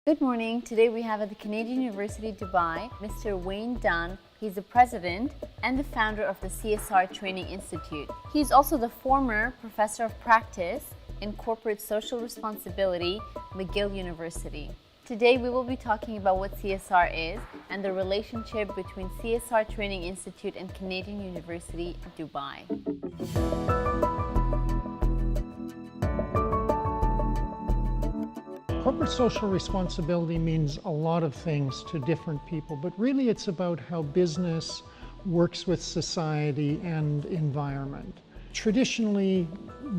Good morning. Today we have at the Canadian University Dubai, Mr. Wayne Dunn. He's the president and the founder of the CSR Training Institute. He's also the former professor of practice in corporate social responsibility, McGill University. Today we will be talking about what CSR is and the relationship between CSR Training Institute and Canadian University Dubai. Corporate social responsibility means a lot of things to different people, but really it's about how business works with society and environment. Traditionally,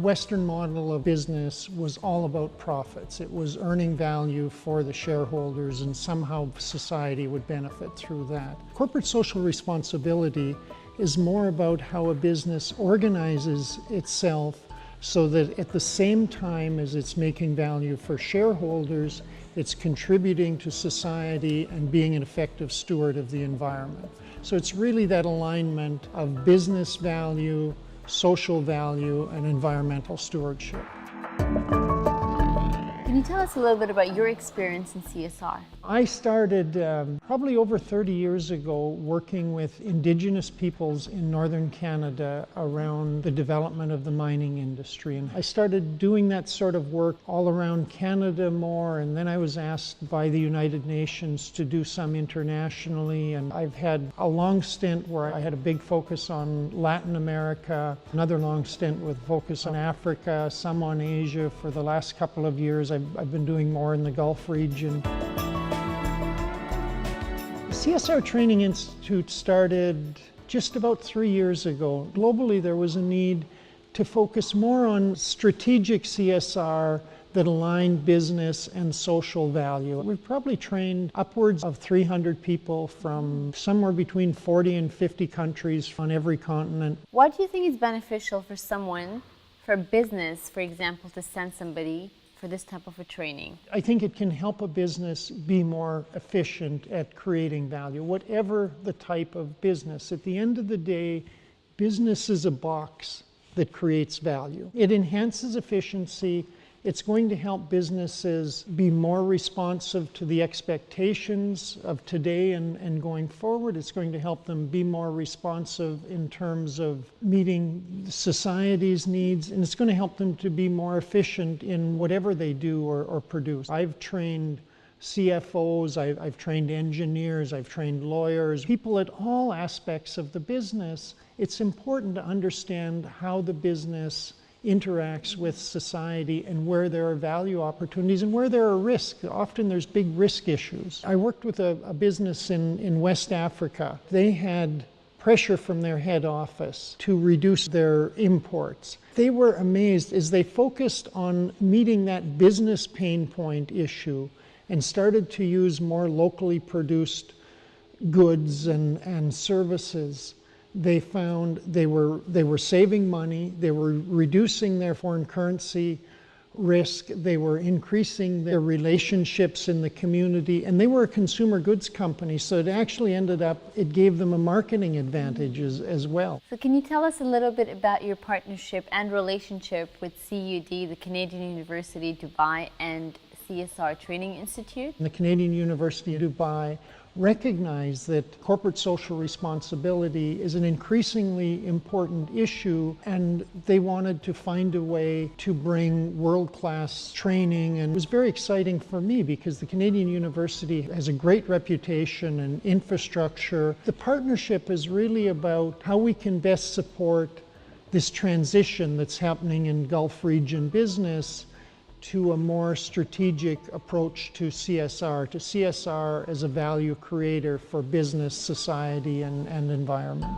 Western model of business was all about profits. It was earning value for the shareholders and somehow society would benefit through that. Corporate social responsibility is more about how a business organizes itself so that at the same time as it's making value for shareholders, it's contributing to society and being an effective steward of the environment. So it's really that alignment of business value, social value, and environmental stewardship. Can you tell us a little bit about your experience in CSR? I started probably over 30 years ago working with Indigenous peoples in northern Canada around the development of the mining industry. And I started doing that sort of work all around Canada more, and then I was asked by the United Nations to do some internationally. And I've had a long stint where I had a big focus on Latin America, another long stint with focus on Africa, some on Asia. For the last couple of years, I've been doing more in the Gulf region. The CSR Training Institute started just about 3 years ago. Globally, there was a need to focus more on strategic CSR that aligned business and social value. We've probably trained upwards of 300 people from somewhere between 40 and 50 countries on every continent. Why do you think it's beneficial for someone, for a business, for example, to send somebody for this type of a training? I think it can help a business be more efficient at creating value, whatever the type of business. At the end of the day, business is a box that creates value. It enhances efficiency. It's going to help businesses be more responsive to the expectations of today and going forward. It's going to help them be more responsive in terms of meeting society's needs, and it's going to help them to be more efficient in whatever they do or produce. I've trained CFOs, I've trained engineers, I've trained lawyers, people at all aspects of the business. It's important to understand how the business interacts with society and where there are value opportunities and where there are risks. Often there's big risk issues. I worked with a business in West Africa. They had pressure from their head office to reduce their imports. They were amazed as they focused on meeting that business pain point issue and started to use more locally produced goods and services. They found they were saving money, they were reducing their foreign currency risk, they were increasing their relationships in the community, and they were a consumer goods company, so it actually it gave them a marketing advantage as well. So can you tell us a little bit about your partnership and relationship with CUD, the Canadian University Dubai, and CSR Training Institute? The Canadian University Dubai recognize that corporate social responsibility is an increasingly important issue, and they wanted to find a way to bring world-class training. And it was very exciting for me because the Canadian University has a great reputation and infrastructure. The partnership is really about how we can best support this transition that's happening in Gulf region business to a more strategic approach to CSR as a value creator for business, society, and environment.